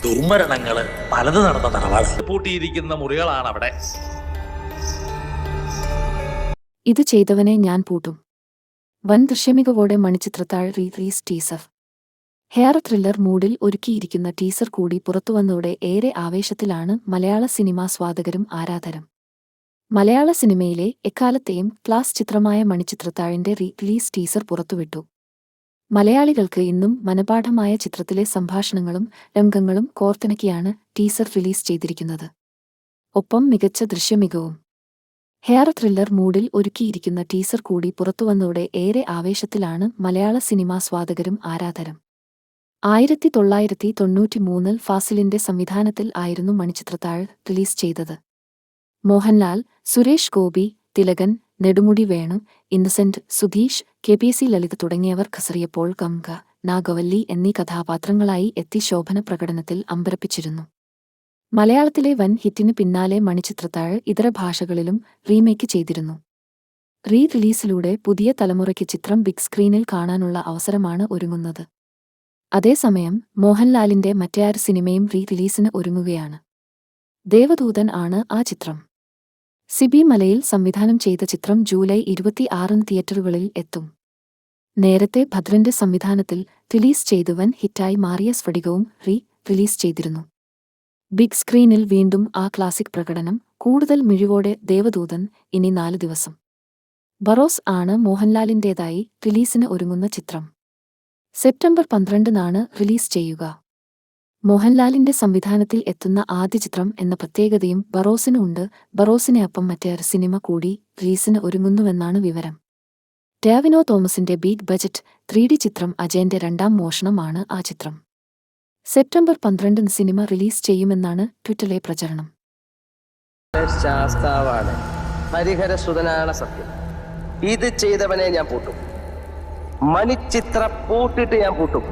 ദുർമരണങ്ങള് പലത് നടന്ന തറവാട് പൂട്ടിയിരിക്കുന്ന മുറികളാണ് അവിടെ. ഇത് ചെയ്തവനെ ഞാൻ പൂട്ടും. വൻ ദൃശ്യമികവോടെ Manichitrathazhu release teaser. Horror thriller മൂഡിൽ ഒരുക്കിയിരിക്കുന്ന ടീസർ കൂടി പുറത്തുവന്നതോടെ ഏറെ ആവേശത്തിലാണ് മലയാള സിനിമാ സ്വാദകരും ആരാധകരും. മലയാള സിനിമയിലെ എക്കാലത്തെയും ക്ലാസ് ചിത്രമായ മണിച്ചിത്രത്താഴിന്റെ റിലീസ് ടീസർ പുറത്തുവിട്ടു. മലയാളികൾക്ക് ഇന്നും മനപാഠമായ ചിത്രത്തിലെ സംഭാഷണങ്ങളും രംഗങ്ങളും കോർത്തിണക്കിയാണ് ടീസർ റിലീസ് ചെയ്തിരിക്കുന്നത്. ഒപ്പം മികച്ച ദൃശ്യമികവും. ഹെയർ ത്രില്ലർ മൂഡിൽ ഒരുക്കിയിരിക്കുന്ന ടീസർ കൂടി പുറത്തുവന്നതോടെ ഏറെ ആവേശത്തിലാണ് മലയാള സിനിമാ സ്വാദകരും ആരാധകരും. 1993 ഫാസിലിന്റെ സംവിധാനത്തിൽ ആയിരുന്നു മണിച്ചിത്രത്താഴ് റിലീസ് ചെയ്തത്. മോഹൻലാൽ, സുരേഷ് ഗോപി, തിലകൻ, നെടുമുടി വേണു, ഇന്നസെന്റ്, സുധീഷ്, കെ.പി.സി. ലളിത തുടങ്ങിയവർ ഖസറിയപ്പോൾ ഗംഗ, നാഗവല്ലി എന്നീ കഥാപാത്രങ്ങളായി എത്തി ശോഭന പ്രകടനത്തിൽ അമ്പരപ്പിച്ചിരുന്നു. മലയാളത്തിലെ വൻ ഹിറ്റിന് പിന്നാലെ മണിച്ചിത്രത്താഴ് ഇതര ഭാഷകളിലും റീമേക്ക് ചെയ്തിരുന്നു. റിലീസിലൂടെ പുതിയ തലമുറയ്ക്ക് ചിത്രം ബിഗ് സ്ക്രീനിൽ കാണാനുള്ള അവസരമാണ് ഒരുങ്ങുന്നത്. അതേസമയം മോഹൻലാലിന്റെ മറ്റൊരു സിനിമയും റിലീസിന് ഒരുങ്ങുകയാണ്. ദേവദൂതൻ ആണ് ആ ചിത്രം. സിബി മലയിൽ സംവിധാനം ചെയ്ത ചിത്രം ജൂലൈ 26 തിയേറ്ററുകളിൽ എത്തും. നേരത്തെ ഭദ്രന്റെ സംവിധാനത്തിൽ റിലീസ് ചെയ്ത് വൻ ഹിറ്റായി മാറിയ സ്ഫടികവും റിലീസ് ചെയ്തിരുന്നു. ബിഗ് സ്ക്രീനിൽ വീണ്ടും ആ ക്ലാസിക് പ്രകടനം. കൂടുതൽ മിഴിവോടെ ദേവദൂതൻ ഇനി 4 ദിവസം. ബറോസ് ആണ് മോഹൻലാലിന്റേതായി റിലീസിന് ഒരുങ്ങുന്ന ചിത്രം. സെപ്റ്റംബർ 12 റിലീസ് ചെയ്യുക. മോഹൻലാലിന്റെ സംവിധാനത്തിൽ എത്തുന്ന ആദ്യ ചിത്രം എന്ന പ്രത്യേകതയും ബറോസിന് ഉണ്ട്. ബറോസിനെ അപ്പം മറ്റൊരു സിനിമ കൂടി റിലീസിന് ഒരുങ്ങുന്നുവെന്നാണ് വിവരം. ടോവിനോ തോമസിന്റെ ബിഗ് ബജറ്റ് 3D ചിത്രം അജയന്റെ രണ്ടാം മോഷണമാണ് ആ ചിത്രം. സെപ്റ്റംബർ 12 സിനിമ റിലീസ് ചെയ്യുമെന്നാണ് ട്വിറ്ററിലെ പ്രചരണം. ശാസ്താവാണ്, ഹരിഹരസുതനാണ് സത്യം. ഇത് ചെയ്തവനെ ഞാൻ പൂട്ടും. മണിച്ചിത്ര പൂട്ടിട്ട് ഞാൻ പൂട്ടും.